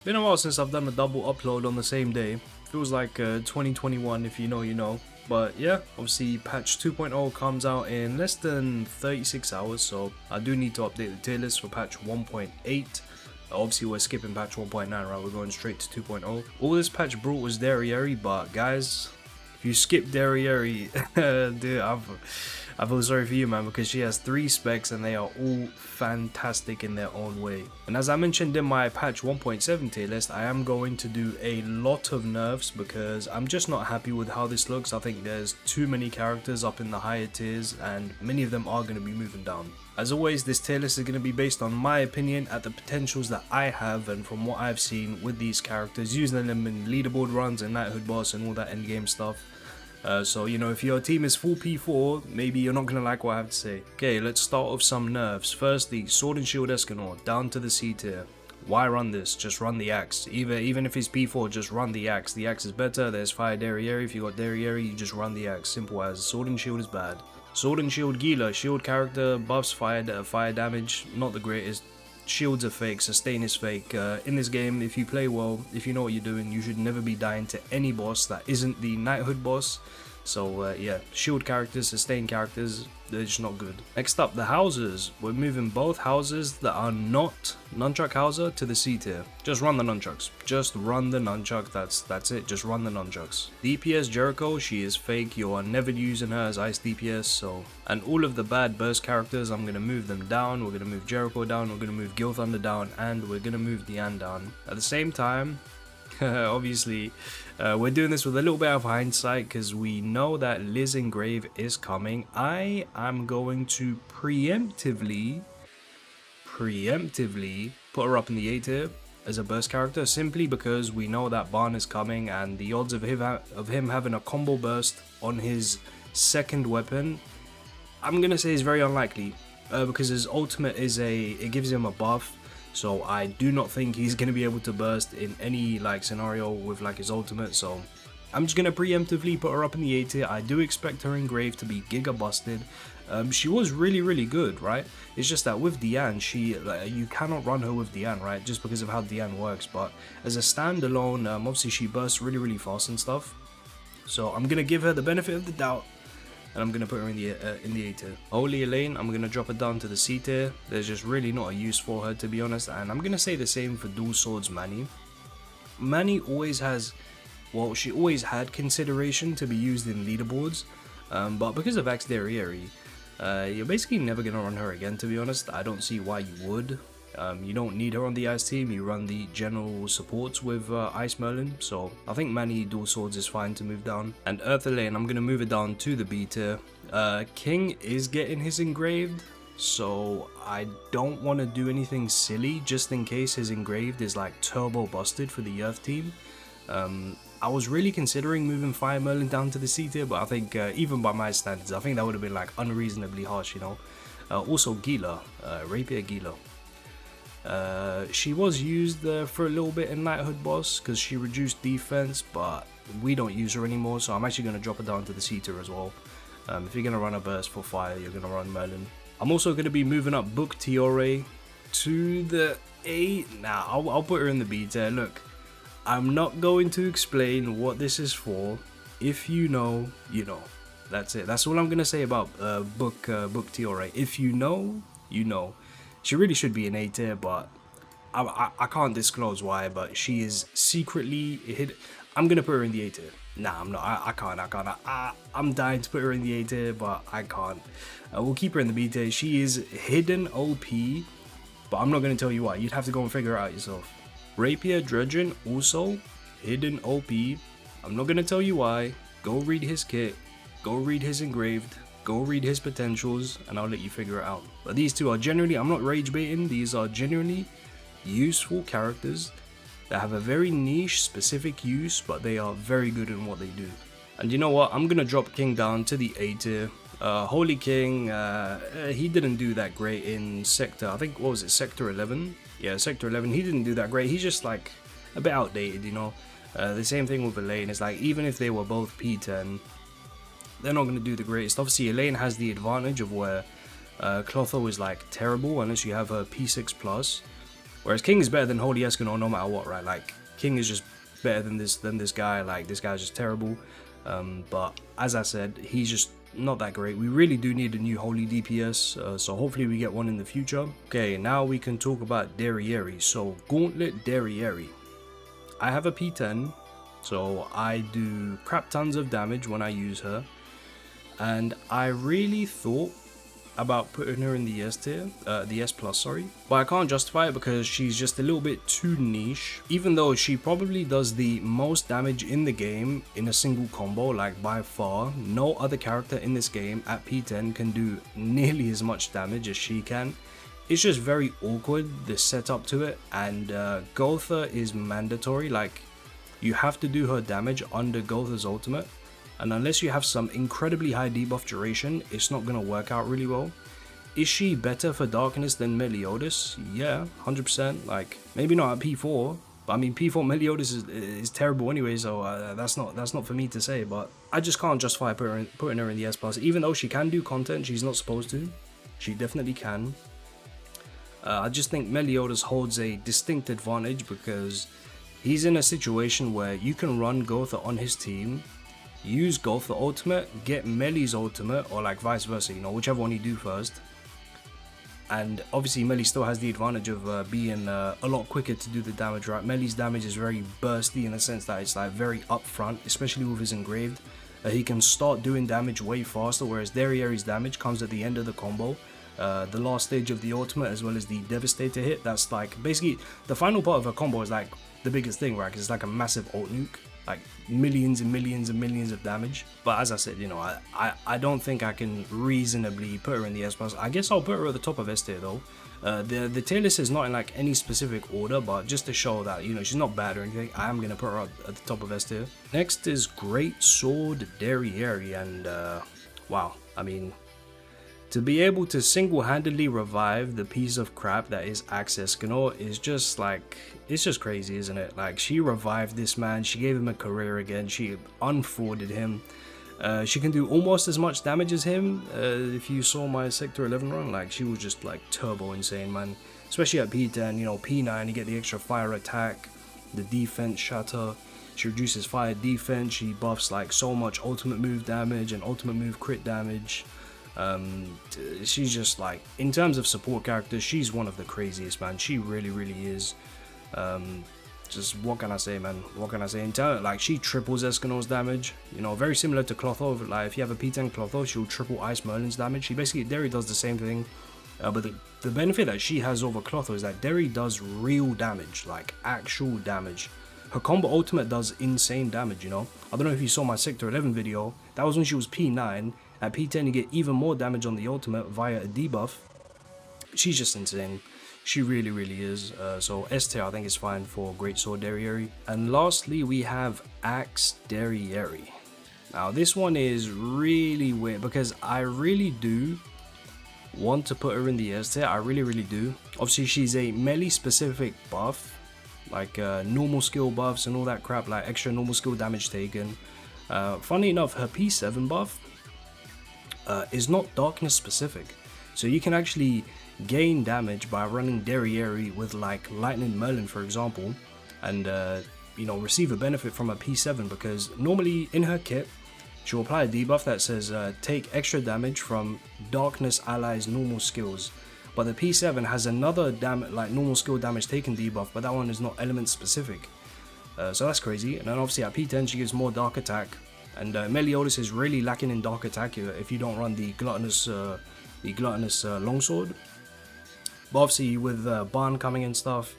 Been a while since I've done a double upload on the same day. Feels like 2021, if you know, you know. But yeah, obviously patch 2.0 comes out in less than 36 hours, so I do need to update the tier list for patch 1.8. Obviously we're skipping patch 1.9, right? We're going straight to 2.0. All this patch brought was Derieri, but guys, if you skip Derieri, dude, I feel sorry for you, man, because she has 3 specs and they are all fantastic in their own way. And as I mentioned in my patch 1.7 tier list, I am going to do a lot of nerfs because I'm just not happy with how this looks. I think there's too many characters up in the higher tiers and many of them are going to be moving down. As always, this tier list is going to be based on my opinion at the potentials that I have and from what I've seen with these characters, using them in leaderboard runs and knighthood boss and all that endgame stuff. So, you know, if your team is full P4, maybe you're not going to like what I have to say. Okay, let's start with some nerfs. First, the Sword and Shield Escanor, down to the C tier. Why run this? Just run the axe. Even if it's P4, just run the axe. The axe is better. There's Fire Derieri. If you got Derieri, you just run the axe. Simple as. Sword and Shield is bad. Sword and Shield Gila, shield character, buffs fire damage, not the greatest. Shields are fake, sustain is fake. In this game, if you play well, if you know what you're doing, you should never be dying to any boss that isn't the knighthood boss. So yeah, shield characters, sustain characters, they're just not good. Next up, the houses. We're moving both houses that are not nunchuck houser to the C tier. Just run the nunchucks. Just run the nunchuck, that's it, just run the nunchucks. DPS Jericho, she is fake, you are never using her as ice DPS, so. And all of the bad burst characters, I'm gonna move them down. We're gonna move Jericho down, we're gonna move Gil Thunder down, and we're gonna move Diane down. At the same time, obviously, we're doing this with a little bit of hindsight because we know that Liz Engrave is coming. I am going to preemptively put her up in the A tier as a burst character, simply because we know that Barn is coming and the odds of him having a combo burst on his second weapon, I'm gonna say is very unlikely, because his ultimate it gives him a buff. So I do not think he's going to be able to burst in any like scenario with like his ultimate, so I'm just going to preemptively put her up in the A tier. I do expect her Engrave to be giga busted. She was really good, right? It's just that with Diane, you cannot run her with Diane, right? Just because of how Diane works, but as a standalone, obviously she bursts really fast and stuff. So I'm going to give her the benefit of the doubt. And I'm going to put her in the A tier. Holy Elaine, I'm going to drop her down to the C tier. There's just really not a use for her, to be honest. And I'm going to say the same for Dual Swords Manny. Manny always has, well, she always had consideration to be used in leaderboards. But because of Axe Derieri, you're basically never going to run her again, to be honest. I don't see why you would. You don't need her on the ice team, you run the general supports with Ice Merlin, so I think Manny Dual Swords is fine to move down. And Earth Elaine, I'm going to move it down to the B tier. King is getting his engraved, so I don't want to do anything silly just in case his engraved is like turbo busted for the Earth team. I was really considering moving Fire Merlin down to the C tier, but I think even by my standards, I think that would have been like unreasonably harsh, you know. Also Gila, Rapier Gila. She was used for a little bit in Knighthood Boss because she reduced defense, but we don't use her anymore, so I'm actually going to drop her down to the C tier as well. If you're going to run a burst for fire, you're going to run Merlin. I'm also going to be moving up Book Tiore to the A. Nah, I'll put her in the B tier. Look, I'm not going to explain what this is for. If you know, you know. That's it. That's all I'm going to say about Book Tiore. If you know, you know. She really should be an A tier, but I can't disclose why, but she is secretly hid. I'm going to put her in the A tier. Nah, I'm not. I can't. I'm dying to put her in the A tier, but I can't. We'll keep her in the B tier. She is hidden OP, but I'm not going to tell you why. You'd have to go and figure it out yourself. Rapier Dredgen, also hidden OP. I'm not going to tell you why. Go read his kit. Go read his engraved. Go read his potentials and I'll let you figure it out. But these two are generally, I'm not rage baiting, these are genuinely useful characters that have a very niche specific use, but they are very good in what they do. And you know what, I'm gonna drop King down to the A tier. Holy King, he didn't do that great in Sector, I think, what was it, Sector 11? Yeah, Sector 11, he didn't do that great, he's just like a bit outdated, you know. The same thing with Elaine, it's like even if they were both P10, they're not going to do the greatest. Obviously, Elaine has the advantage of where Clotho is like terrible unless you have her P6+. Whereas King is better than Holy Escanor no matter what, right? Like, King is just better than this guy. Like, this guy's just terrible. But as I said, he's just not that great. We really do need a new Holy DPS, so hopefully we get one in the future. Okay, now we can talk about Derieri. So, Gauntlet Derieri. I have a P10, so I do crap tons of damage when I use her. And I really thought about putting her in the S tier, the S plus, sorry, but I can't justify it because she's just a little bit too niche, even though she probably does the most damage in the game in a single combo. Like, by far, no other character in this game at P10 can do nearly as much damage as she can. It's just very awkward, the setup to it, and Gotha is mandatory. Like, you have to do her damage under Gotha's ultimate. And unless you have some incredibly high debuff duration, it's not going to work out really well. Is she better for Darkness than Meliodas? Yeah, 100%. Like, maybe not at P4, but I mean, P4 Meliodas is terrible anyway, so that's not for me to say. But I just can't justify putting her in the S+. Even though she can do content she's not supposed to. She definitely can. I just think Meliodas holds a distinct advantage because he's in a situation where you can run Gotha on his team, use Gotha ultimate, get Meli's ultimate, or like vice versa, you know, whichever one you do first. And obviously Meli still has the advantage of being a lot quicker to do the damage, right? Meli's damage is very bursty in the sense that it's like very upfront, especially with his engraved. He can start doing damage way faster, whereas Derieri's damage comes at the end of the combo. The last stage of the ultimate, as well as the Devastator hit. That's like basically the final part of a combo is like the biggest thing, right? Because it's like a massive ult nuke. Like millions and millions and millions of damage. But as I said, you know, I don't think I can reasonably put her in the S+. I guess I'll put her at the top of S tier though. The tier list is not in like any specific order, but just to show that, you know, she's not bad or anything, I am going to put her at the top of S tier. Next is Great Sword Derieri, and wow, I mean, to be able to single-handedly revive the piece of crap that is Axe Escanor is just like, it's just crazy, isn't it? Like, she revived this man, she gave him a career again, she unforwarded him. She can do almost as much damage as him. If you saw my Sector 11 run, like, she was just like turbo insane, man. Especially at P10, you know, P9 you get the extra fire attack, the defense shatter. She reduces fire defense, she buffs like so much ultimate move damage and ultimate move crit damage. She's just like, in terms of support characters, she's one of the craziest, man. She really is. Just what can I say, man? What can I say? In terms, like, she triples Escanor's damage, you know, very similar to Clotho. Like, if you have a P10 Clotho, she'll triple Ice Merlin's damage. She basically, Deri does the same thing, but the benefit that she has over Clotho is that Deri does real damage, like actual damage. Her combo ultimate does insane damage, you know. I don't know if you saw my Sector 11 video. That was when she was P9. At P10 you get even more damage on the ultimate via a debuff. She's just insane. She really is. So S tier I think is fine for Great Sword Derieri. And lastly we have Axe Derieri. Now this one is really weird because I really do want to put her in the S tier. I really do. Obviously she's a melee specific buff, like normal skill buffs and all that crap, like extra normal skill damage taken. Funny enough, her P7 buff is not darkness specific, so you can actually gain damage by running Derieri with like Lightning Merlin for example, and you know, receive a benefit from a P7 because normally in her kit she'll apply a debuff that says take extra damage from darkness allies normal skills, but the P7 has another like normal skill damage taken debuff, but that one is not element specific. So that's crazy. And then obviously at P10 she gives more dark attack. And Meliodas is really lacking in dark attack if you don't run the gluttonous longsword. But obviously with Barn coming and stuff,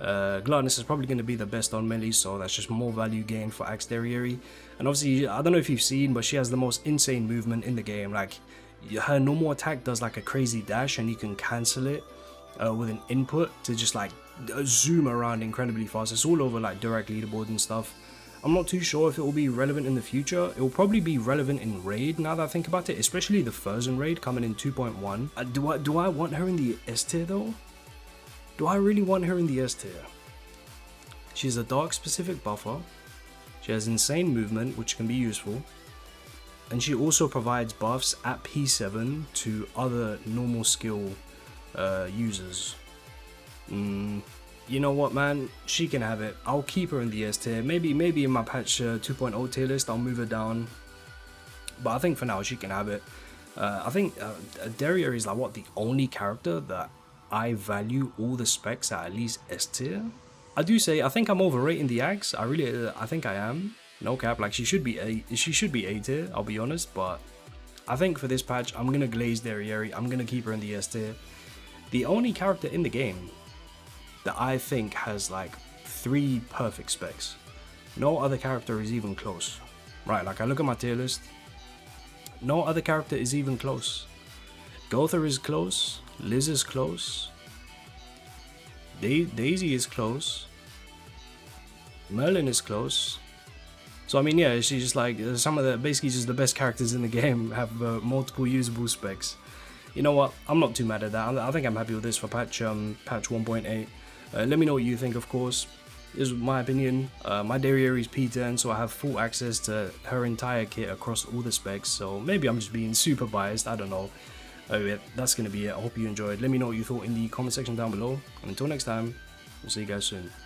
gluttonous is probably going to be the best on melee, so that's just more value gain for Axe Derieri. And obviously, I don't know if you've seen, but she has the most insane movement in the game. Like, her normal attack does like a crazy dash, and you can cancel it with an input to just like zoom around incredibly fast. It's all over like direct leaderboard and stuff. I'm not too sure if it will be relevant in the future. It will probably be relevant in Raid now that I think about it, especially the Furzen Raid coming in 2.1. Do I want her in the S tier though? Do I really want her in the S tier? She's a dark specific buffer. She has insane movement, which can be useful. And she also provides buffs at P7 to other normal skill users. you know what, man, she can have it. I'll keep her in the S tier. Maybe in my patch 2.0 tier list I'll move her down, but I think for now she can have it. I think Derieri is like what, the only character that I value all the specs at least S tier. I do say I think I'm overrating the axe. I think I am. No cap, like she should be A tier, I'll be honest, but I think for this patch I'm gonna glaze Derieri. I'm gonna keep her in the S tier. The only character in the game that I think has like 3 perfect specs. No other character is even close. Right, like I look at my tier list, no other character is even close. Gother is close, Liz is close, Daisy is close, Merlin is close. So I mean, yeah, she's just like some of the basically just the best characters in the game have multiple usable specs. You know what? I'm not too mad at that. I think I'm happy with this for patch 1.8. Let me know what you think, of course. This is my opinion. My Derieri is P10, so I have full access to her entire kit across all the specs. So maybe I'm just being super biased. I don't know. Yeah, that's gonna be it. I hope you enjoyed. Let me know what you thought in the comment section down below. And until next time, we'll see you guys soon.